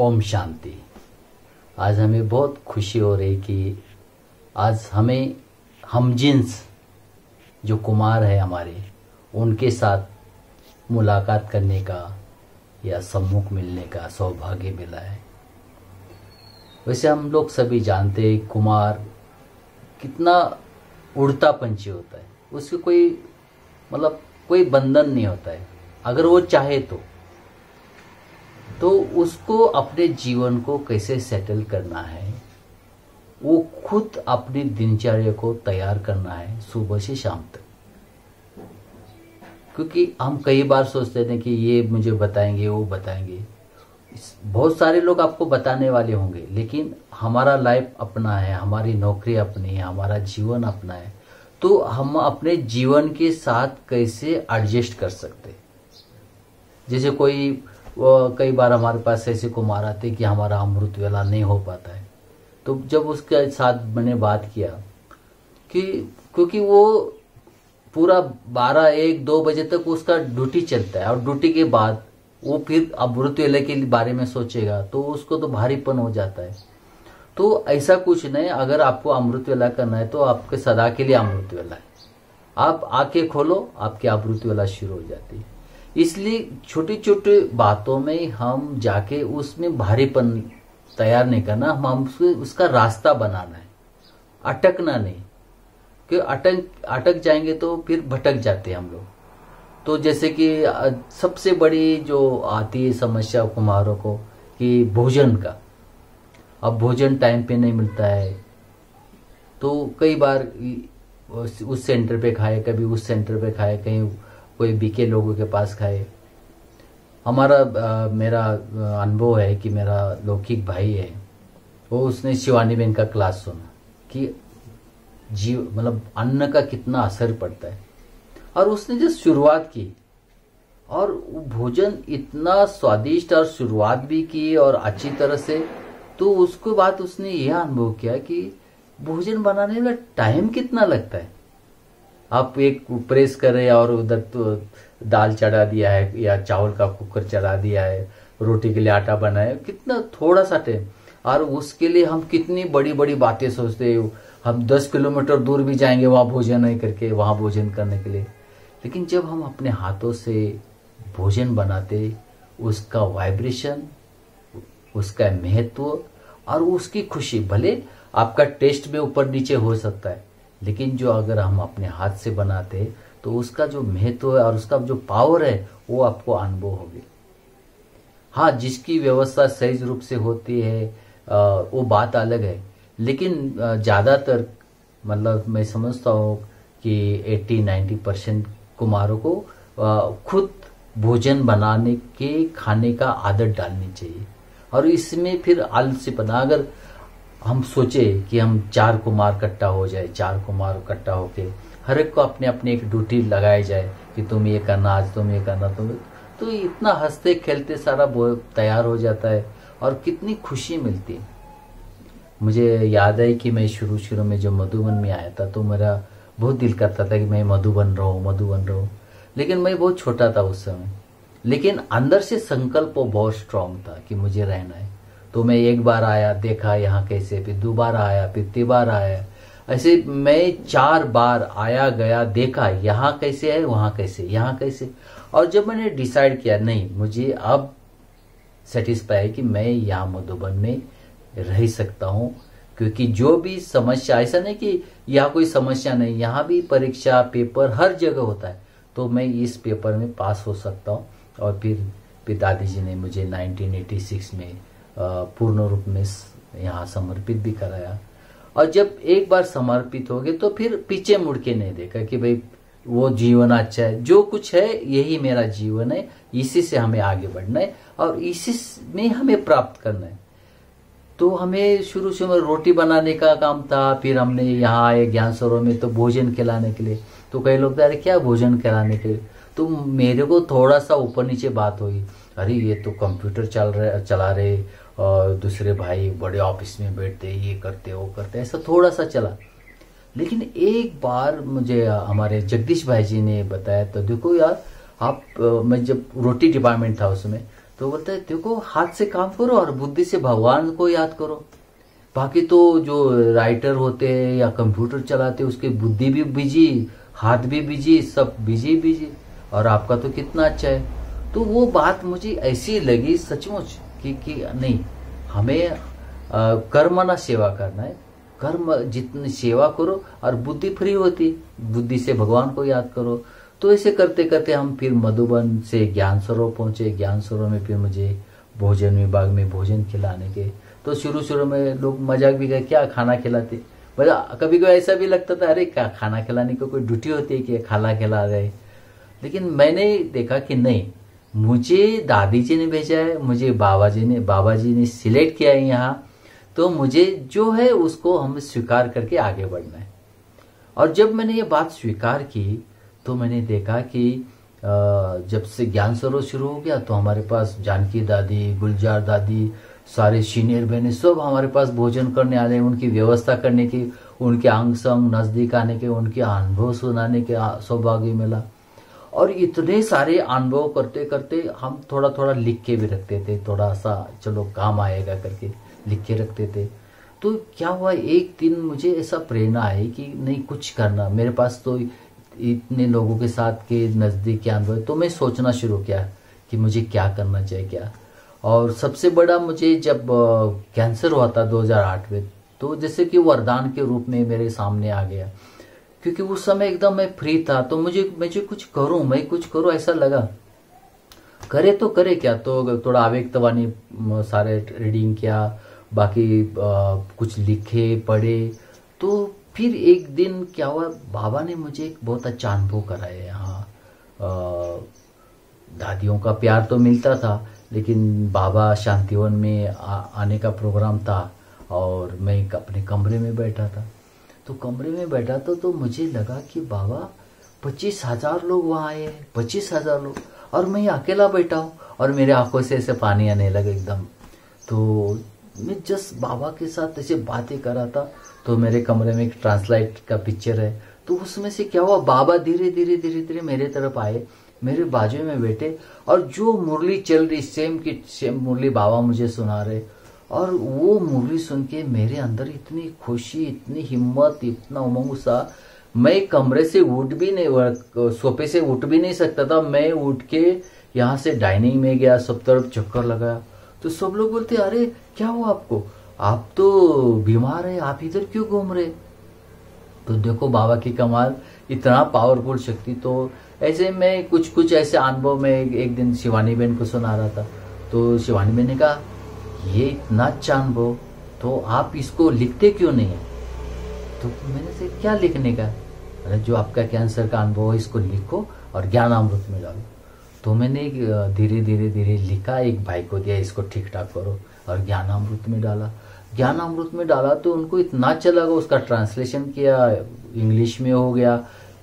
ओम शांति। आज हमें बहुत खुशी हो रही कि आज हमें हमजिन्स जो कुमार है हमारे, उनके साथ मुलाकात करने का या सम्मुख मिलने का सौभाग्य मिला है। वैसे हम लोग सभी जानते हैं कुमार कितना उड़ता पंछी होता है, उसके कोई बंधन नहीं होता है। अगर वो चाहे तो उसको अपने जीवन को कैसे सेटल करना है, वो खुद अपनी दिनचर्या को तैयार करना है सुबह से शाम तक। क्योंकि हम कई बार सोचते हैं कि ये मुझे बताएंगे, वो बताएंगे, बहुत सारे लोग आपको बताने वाले होंगे, लेकिन हमारा लाइफ अपना है, हमारी नौकरी अपनी है, हमारा जीवन अपना है। तो हम अपने जीवन के साथ कैसे एडजस्ट कर सकते। जैसे कई बार हमारे पास ऐसे कुमार आते कि हमारा अमृत वेला नहीं हो पाता है, तो जब उसके साथ मैंने बात किया कि क्योंकि वो पूरा 12, 1, 2 बजे तक उसका ड्यूटी चलता है और ड्यूटी के बाद वो फिर अमृत वेला के बारे में सोचेगा तो उसको तो भारीपन हो जाता है। तो ऐसा कुछ नहीं, अगर आपको अमृत वेला करना है तो आपके सदा के लिए अमृत वेला है। आप आंखें खोलो, आपकी अमृत वेला शुरू हो जाती है। इसलिए छोटी छोटी बातों में हम जाके उसमें भारीपन तैयार नहीं करना, हम उसका रास्ता बनाना है, अटकना नहीं। कि अटक जाएंगे तो फिर भटक जाते हैं हम लोग। तो जैसे कि सबसे बड़ी जो आती है समस्या कुमारों को कि भोजन का, अब भोजन टाइम पे नहीं मिलता है। तो कई बार उस सेंटर पे खाए, कभी उस सेंटर पे खाए, कहीं कोई बीके लोगों के पास खाए। मेरा अनुभव है कि मेरा लौकिक भाई है, वो उसने शिवानी बहन का क्लास सुना कि अन्न का कितना असर पड़ता है। और उसने जब शुरुआत की और भोजन इतना स्वादिष्ट और शुरुआत भी की और अच्छी तरह से, तो उसके बाद उसने यह अनुभव किया कि भोजन बनाने में टाइम कितना लगता है। आप एक प्रेस कर रहे हैं और उधर तो दाल चढ़ा दिया है या चावल का कुकर चढ़ा दिया है, रोटी के लिए आटा बनाया, कितना थोड़ा सा टाइम। और उसके लिए हम कितनी बड़ी बड़ी बातें सोचते हैं, हम 10 किलोमीटर दूर भी जाएंगे वहां भोजन नहीं करके, वहां भोजन करने के लिए। लेकिन जब हम अपने हाथों से भोजन बनाते, उसका वाइब्रेशन, उसका महत्व और उसकी खुशी, भले आपका टेस्ट में ऊपर नीचे हो सकता है, लेकिन जो अगर हम अपने हाथ से बनाते तो उसका जो महत्व है और उसका जो पावर है वो आपको अनुभव होगी। हाँ, जिसकी व्यवस्था सही रूप से होती है वो बात अलग है, लेकिन ज्यादातर मैं समझता हूँ कि 80-90% कुमारों को खुद भोजन बनाने के खाने का आदत डालनी चाहिए। और इसमें फिर आलसीपना, अगर हम सोचे कि हम 4 कुमार इकट्ठा हो जाए, 4 कुमार इकट्ठा होके हर एक को अपने अपने एक ड्यूटी लगाई जाए कि तुम ये करना, आज तुम ये करना, तो इतना हंसते खेलते सारा तैयार हो जाता है और कितनी खुशी मिलती है। मुझे याद है कि मैं शुरू में जब मधुबन में आया था तो मेरा बहुत दिल करता था कि मैं मधुबन रहूं। लेकिन मैं बहुत छोटा था उस समय, लेकिन अंदर से संकल्प बहुत स्ट्रांग था कि मुझे रहना है। तो मैं एक बार आया, देखा यहाँ कैसे, फिर दोबारा आया, फिर तीबारा आया, ऐसे मैं 4 बार आया गया, देखा यहाँ कैसे है, वहां कैसे, यहाँ कैसे। और जब मैंने डिसाइड किया नहीं, मुझे अब सेटिस्फाई है कि मैं यहाँ मधुबन में रह सकता हूँ, क्योंकि जो भी समस्या, ऐसा नहीं कि यहाँ कोई समस्या नहीं, यहाँ भी परीक्षा पेपर हर जगह होता है, तो मैं इस पेपर में पास हो सकता हूँ। और फिर दादी ने मुझे 1986 में पूर्ण रूप में यहाँ समर्पित भी कराया। और जब एक बार समर्पित हो गए तो फिर पीछे मुड़ के नहीं देखा कि भाई वो जीवन अच्छा है, जो कुछ है यही मेरा जीवन है, इसी से हमें आगे बढ़ना है और इसी में हमें प्राप्त करना है। तो हमें शुरू से रोटी बनाने का काम था, फिर हमने यहाँ आए ज्ञान सरोवर में तो भोजन खिलाने के लिए। तो कई लोग अरे क्या भोजन खिलाने के लिए, तो मेरे को थोड़ा सा ऊपर नीचे बात हुई, अरे ये तो कंप्यूटर चला रहे और दूसरे भाई बड़े ऑफिस में बैठते, ये करते वो करते, ऐसा थोड़ा सा चला। लेकिन एक बार मुझे हमारे जगदीश भाई जी ने बताया, तो देखो यार आप, मैं जब रोटी डिपार्टमेंट था उसमें, तो बोलता है देखो हाथ से काम करो और बुद्धि से भगवान को याद करो। बाकी तो जो राइटर होते हैं या कंप्यूटर चलाते उसके बुद्धि भी बिजी, हाथ भी बिजी, सब बिजी बिजी, और आपका तो कितना अच्छा है। तो वो बात मुझे ऐसी लगी सचमुच कि नहीं, हमें कर्म ना सेवा करना है। कर्म जितनी सेवा करो और बुद्धि फ्री होती, बुद्धि से भगवान को याद करो। तो ऐसे करते करते हम फिर मधुबन से ज्ञान सरोवर पहुंचे। ज्ञान सरोवर में फिर मुझे भोजन विभाग में भोजन खिलाने के, तो शुरू में लोग मजाक भी गए, क्या खाना खिलाते। कभी कभी ऐसा भी लगता था अरे क्या खाना खिलाने की कोई ड्यूटी होती है कि खाना खिला रहे। लेकिन मैंने देखा कि नहीं, मुझे दादी जी ने भेजा है, मुझे बाबा जी ने सिलेक्ट किया है यहाँ, तो मुझे जो है उसको हम स्वीकार करके आगे बढ़ना है। और जब मैंने ये बात स्वीकार की तो मैंने देखा कि जब से ज्ञान सरोवर शुरू हो गया तो हमारे पास जानकी दादी, गुलजार दादी, सारे सीनियर बहनें सब हमारे पास भोजन करने आने, उनकी व्यवस्था करने की, उनके अंग संग नजदीक आने के, उनके अनुभव सुनाने के सौभाग्य मिला। और इतने सारे अनुभव करते करते हम थोड़ा थोड़ा लिख के भी रखते थे, थोड़ा सा चलो काम आएगा करके लिख के रखते थे। तो क्या हुआ, एक दिन मुझे ऐसा प्रेरणा आई कि नहीं कुछ करना, मेरे पास तो इतने लोगों के साथ के नज़दीक के अनुभव। तो मैं सोचना शुरू किया कि मुझे क्या करना चाहिए क्या। और सबसे बड़ा मुझे जब कैंसर हुआ था 2008 में, तो जैसे कि वरदान के रूप में मेरे सामने आ गया, क्योंकि उस समय एकदम मैं फ्री था। तो मुझे कुछ करूं, मैं कुछ करूं ऐसा लगा। करे तो करे क्या, तो थोड़ा आवेगतवानी सारे रीडिंग किया, बाकी कुछ लिखे पढ़े। तो फिर एक दिन क्या हुआ, बाबा ने मुझे एक बहुत अच्छा अनुभव कराया। यहाँ दादियों का प्यार तो मिलता था, लेकिन बाबा शांतिवन में आने का प्रोग्राम था और मैं अपने कमरे में बैठा था। तो कमरे में बैठा तो मुझे लगा कि बाबा 25,000 लोग वहाँ आए हैं, 25,000 लोग, और मैं अकेला बैठा हूँ और मेरे आंखों से ऐसे पानी आने लगे एकदम। तो मैं जस्ट बाबा के साथ ऐसे बातें कर रहा था। तो मेरे कमरे में एक ट्रांसलाइट का पिक्चर है, तो उसमें से क्या हुआ, बाबा धीरे धीरे मेरे तरफ आए, मेरे बाजू में बैठे, और जो मुरली चल रही सेम की सेम मुरली बाबा मुझे सुना रहे। और वो मुरली सुन के मेरे अंदर इतनी खुशी, इतनी हिम्मत, इतना उमंग सा, मैं कमरे से उठ भी नहीं, सोफे से उठ भी नहीं सकता था। मैं उठ के यहाँ से डाइनिंग में गया, सब तरफ चक्कर लगाया। तो सब लोग बोलते अरे क्या हुआ आपको, आप तो बीमार है, आप इधर क्यों घूम रहे। तो देखो बाबा की कमाल, इतना पावरफुल शक्ति। तो ऐसे में कुछ ऐसे अनुभव में एक दिन शिवानी बहन को सुना रहा था। तो शिवानी बहन ने कहा ये इतना अच्छा अनुभव, तो आप इसको लिखते क्यों नहीं है। तो मैंने से क्या लिखने का, अरे जो आपका कैंसर का अनुभव है इसको लिखो और ज्ञान अमृत में डालो। तो मैंने धीरे धीरे लिखा, एक भाई को दिया, इसको ठीक ठाक करो, और ज्ञान अमृत में डाला। ज्ञान अमृत में डाला तो उनको इतना अच्छा लगा, उसका ट्रांसलेशन किया, इंग्लिश में हो गया।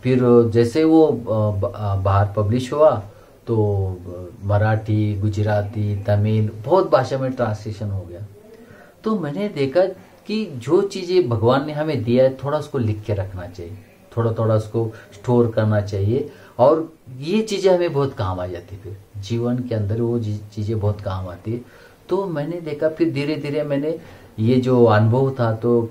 फिर जैसे वो बाहर पब्लिश हुआ तो मराठी, गुजराती, तमिल, बहुत भाषा में ट्रांसलेशन हो गया। तो मैंने देखा कि जो चीजें भगवान ने हमें दिया है, थोड़ा उसको लिख के रखना चाहिए, थोड़ा थोड़ा उसको स्टोर करना चाहिए, और ये चीजें हमें बहुत काम आ जाती है। फिर जीवन के अंदर वो चीजें बहुत काम आती है। तो मैंने देखा फिर धीरे धीरे मैंने ये जो अनुभव था, तो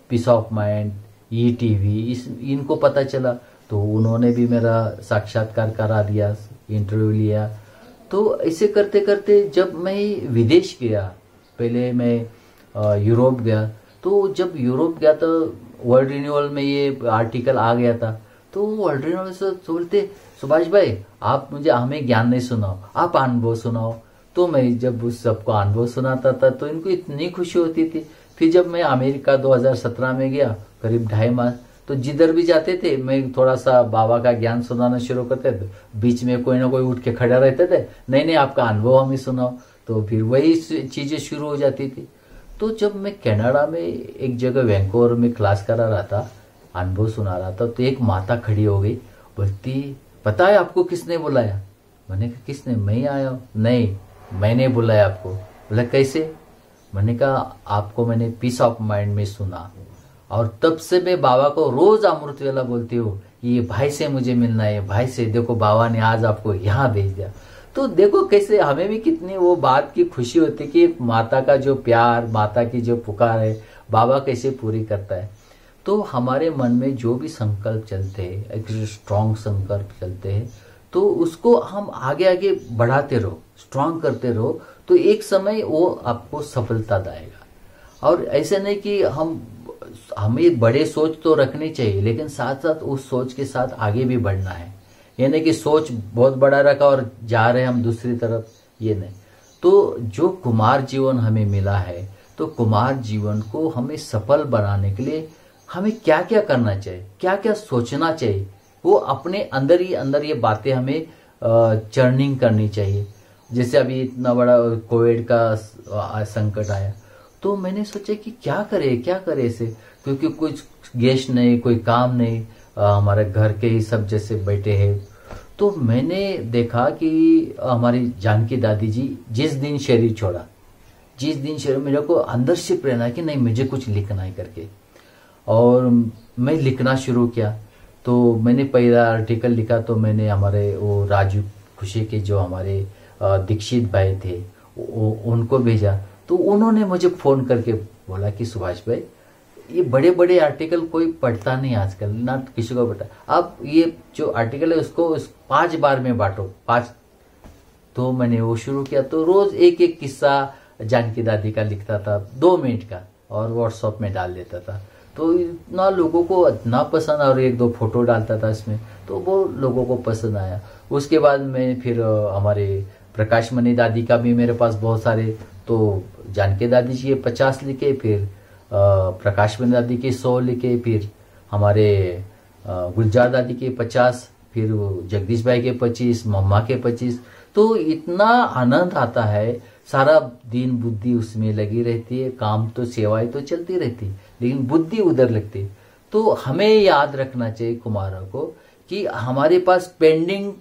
पीस ऑफ माइंड, ETV, इनको पता चला, तो उन्होंने भी मेरा साक्षात्कार करा दिया, इंटरव्यू लिया। तो ऐसे करते करते जब मैं विदेश गया, पहले मैं यूरोप गया, तो जब यूरोप गया तो वर्ल्ड रिन्यूअल में ये आर्टिकल आ गया था। तो वर्ल्ड रिन्यूअल से बोलते सुभाष भाई आप मुझे हमें ज्ञान नहीं सुनाओ, आप अनुभव सुनाओ। तो मैं जब उस सबको अनुभव सुनाता था तो इनको इतनी खुशी होती थी। फिर जब मैं अमेरिका 2017 में गया, करीब 2.5 माह, तो जिधर भी जाते थे मैं थोड़ा सा बाबा का ज्ञान सुनाना शुरू करते थे, बीच में कोई ना कोई उठ के खड़ा रहते थे, नहीं आपका अनुभव हमें सुनाओ। तो फिर वही चीजें शुरू हो जाती थी। तो जब मैं कनाडा में एक जगह वैंकूवर में क्लास करा रहा था, अनुभव सुना रहा था, तो एक माता खड़ी हो गई, बोलती पता है आपको किसने बुलाया। मैंने कहा किसने, मैं आया हूँ। नहीं मैंने बुलाया आपको। बोला कैसे। मैंने कहा आपको मैंने पीस ऑफ माइंड में सुना, और तब से मैं बाबा को रोज अमृत वेला बोलती हूँ, ये भाई से मुझे मिलना है, भाई से, देखो बाबा ने आज आपको यहाँ भेज दिया। तो देखो कैसे हमें भी कितनी वो बात की खुशी होती कि माता का जो प्यार, माता की जो पुकार है, बाबा कैसे पूरी करता है। तो हमारे मन में जो भी संकल्प चलते हैं, एक स्ट्रांग संकल्प चलते हैं, तो उसको हम आगे आगे बढ़ाते रहो, स्ट्रांग करते रहो, तो एक समय वो आपको सफलता देगा। और ऐसे नहीं कि हमें बड़े सोच तो रखनी चाहिए, लेकिन साथ साथ उस सोच के साथ आगे भी बढ़ना है। ये नहीं कि सोच बहुत बड़ा रखा और जा रहे हम दूसरी तरफ, ये नहीं। तो जो कुमार जीवन हमें मिला है, तो कुमार जीवन को हमें सफल बनाने के लिए हमें क्या क्या करना चाहिए, क्या क्या सोचना चाहिए, वो अपने अंदर ही अंदर ये बातें हमें चर्निंग करनी चाहिए। जैसे अभी इतना बड़ा कोविड का संकट आया, तो मैंने सोचा कि क्या करे इसे, क्योंकि कुछ गेस्ट नहीं, कोई काम नहीं, हमारे घर के ही सब जैसे बैठे हैं। तो मैंने देखा कि हमारी जानकी दादी जी जिस दिन शरीर छोड़ा, मेरे को अंदर से प्रेरणा कि नहीं मुझे कुछ लिखना है करके, और मैं लिखना शुरू किया। तो मैंने पहला आर्टिकल लिखा, तो मैंने हमारे वो राजू खुशी के जो हमारे दीक्षित भाई थे उनको भेजा। तो उन्होंने मुझे फोन करके बोला कि सुभाष भाई, ये बड़े बड़े आर्टिकल कोई पढ़ता नहीं आजकल, ना किसी को पढ़ता, आप ये जो आर्टिकल है उसको 5 बार में बांटो, 5। तो मैंने वो शुरू किया। तो रोज एक एक किस्सा जानकी दादी का लिखता था 2 मिनट का, और व्हाट्सएप में डाल देता था। तो इतना लोगों को इतना पसंद, और 1-2 फोटो डालता था इसमें, तो वो लोगों को पसंद आया। उसके बाद मैं फिर हमारे प्रकाश मणि दादी का भी मेरे पास बहुत सारे, तो जानकी दादी जी के 50 लिखे, फिर प्रकाश मणि दादी के 100 लिखे, फिर हमारे गुलजार दादी के 50, फिर जगदीश भाई के 25, मम्मा के 25। तो इतना आनंद आता है, सारा दिन बुद्धि उसमें लगी रहती है, काम तो सेवाएं तो चलती रहती, लेकिन बुद्धि उधर लगती। तो हमें याद रखना चाहिए कुमारों को कि हमारे पास पेंडिंग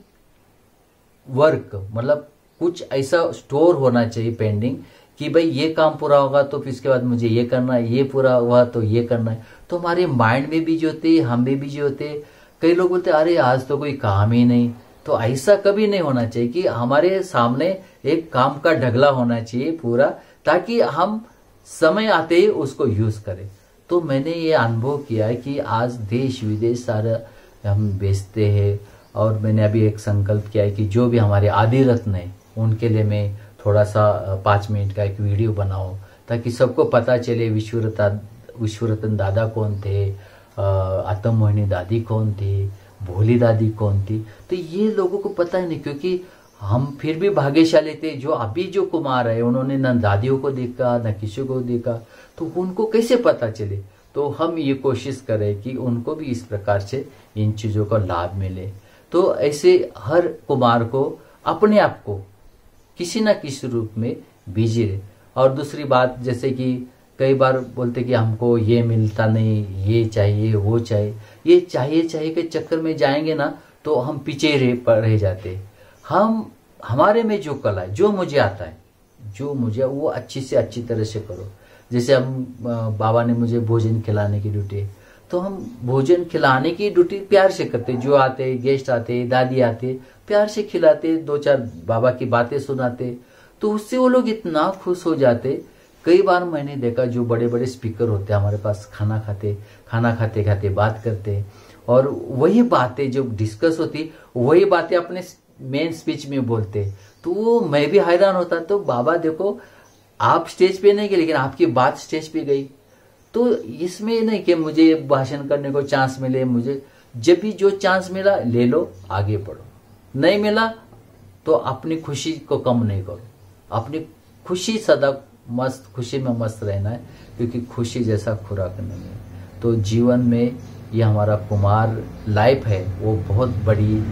वर्क, मतलब कुछ ऐसा स्टोर होना चाहिए पेंडिंग, कि भाई ये काम पूरा होगा तो फिर इसके बाद मुझे ये करना है, ये पूरा हुआ तो ये करना है। तो हमारे माइंड में बिजी होते, हम भी बिजी होते। कई लोग बोलते अरे आज तो कोई काम ही नहीं। तो ऐसा कभी नहीं होना चाहिए कि हमारे सामने एक काम का ढगला होना चाहिए पूरा, ताकि हम समय आते ही उसको यूज करें। तो मैंने ये अनुभव किया है कि आज देश विदेश सारा हम बेचते हैं, और मैंने अभी एक संकल्प किया है कि जो भी हमारे आदि रत्न है उनके लिए मैं थोड़ा सा 5 मिनट का एक वीडियो बनाऊं, ताकि सबको पता चले विश्वरतन दादा कौन थे, आत्म मोहिनी दादी कौन थी, भोली दादी कौन थी। तो ये लोगों को पता ही नहीं, क्योंकि हम फिर भी भाग्यशाली थे। जो अभी जो कुमार है उन्होंने न दादियों को देखा न किसी को देखा, तो उनको कैसे पता चले। तो हम ये कोशिश करें कि उनको भी इस प्रकार से इन चीजों का लाभ मिले। तो ऐसे हर कुमार को अपने आप को किसी न किसी रूप में बिजी रहे। और दूसरी बात, जैसे कि कई बार बोलते कि हमको ये मिलता नहीं, ये चाहिए वो चाहिए, ये चाहिए के चक्कर में जाएंगे ना तो हम पीछे रह जाते। हम हमारे में जो कला है, जो मुझे आता है, जो मुझे, वो अच्छी से अच्छी तरह से करो। जैसे हम बाबा ने मुझे भोजन खिलाने की ड्यूटी, तो हम भोजन खिलाने की ड्यूटी प्यार से करते। जो आते, गेस्ट आते, दादी आते, प्यार से खिलाते, 2-4 बाबा की बातें सुनाते, तो उससे वो लोग इतना खुश हो जाते। कई बार मैंने देखा जो बड़े बड़े स्पीकर होते हैं हमारे पास, खाना खाते खाते बात करते, और वही बातें जो डिस्कस होती वही बातें अपने मेन स्पीच में बोलते। तो मैं भी हैरान होता। तो बाबा देखो, आप स्टेज पे नहीं गए, लेकिन आपकी बात स्टेज पे गई। तो इसमें नहीं कि मुझे भाषण करने को चांस मिले, मुझे जब भी जो चांस मिला ले लो, आगे बढ़ो। नहीं मिला तो अपनी खुशी को कम नहीं करो, अपनी खुशी सदा मस्त, खुशी में मस्त रहना है, क्योंकि खुशी जैसा खुराक नहीं है। तो जीवन में ये हमारा कुमार लाइफ है, वो बहुत बड़ी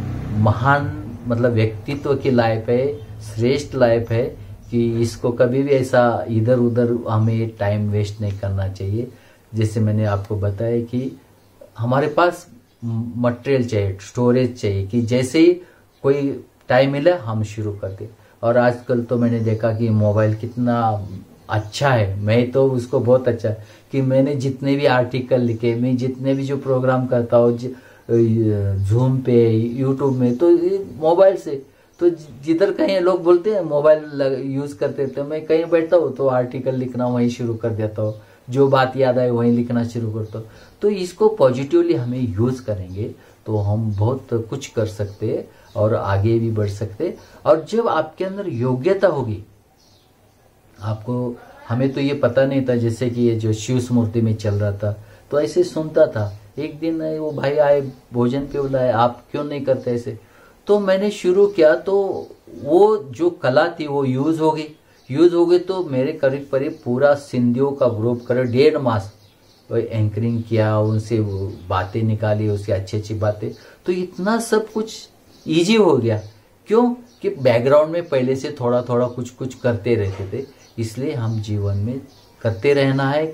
महान, मतलब व्यक्तित्व की लाइफ है, श्रेष्ठ लाइफ है, कि इसको कभी भी ऐसा इधर उधर हमें टाइम वेस्ट नहीं करना चाहिए। जैसे मैंने आपको बताया कि हमारे पास मटेरियल चाहिए, स्टोरेज चाहिए, कि जैसे ही कोई टाइम मिला हम शुरू करते। और आजकल तो मैंने देखा कि मोबाइल कितना अच्छा है, मैं तो उसको बहुत अच्छा, कि मैंने जितने भी आर्टिकल लिखे, मैं जितने भी जो प्रोग्राम करता हूँ जूम पे, यूट्यूब में, तो मोबाइल से, तो जिधर कहीं लोग बोलते हैं मोबाइल यूज करते थे, मैं कहीं बैठता हूँ तो आर्टिकल लिखना वहीं शुरू कर देता हूँ, जो बात याद आए वहीं लिखना शुरू करता हूँ। तो इसको पॉजिटिवली हमें यूज करेंगे तो हम बहुत कुछ कर सकते हैं और आगे भी बढ़ सकते हैं। और जब आपके अंदर योग्यता होगी, आपको, हमें तो ये पता नहीं था, जैसे कि ये जो शिव स्मृति में चल रहा था तो ऐसे सुनता था। एक दिन वो भाई आए, भोजन पे बुलाए, आप क्यों नहीं करते ऐसे, तो मैंने शुरू किया तो वो जो कला थी वो यूज हो गई तो मेरे करीब करीब पूरा सिंधियों का ग्रुप करे 1.5 मास एंकरिंग किया, उनसे वो बातें निकाली, उसकी अच्छी अच्छी बातें, तो इतना सब कुछ इजी हो गया। क्यों कि बैकग्राउंड में पहले से थोड़ा थोड़ा कुछ कुछ करते रहते थे। इसलिए हम जीवन में करते रहना है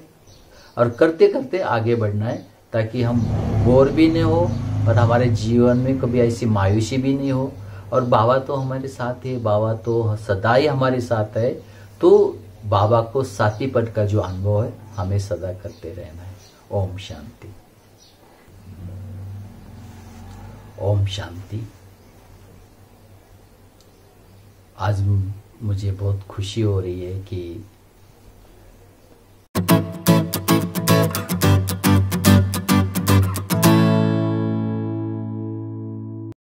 और करते करते आगे बढ़ना है, ताकि हम बोर भी नहीं हो और हमारे जीवन में कभी ऐसी मायूसी भी नहीं हो। और बाबा तो हमारे साथ है, बाबा तो सदा ही हमारे साथ है। तो बाबा को साथी पद का जो अनुभव है हमें सदा करते रहना है। ओम शांति। ओम शांति। आज मुझे बहुत खुशी हो रही है कि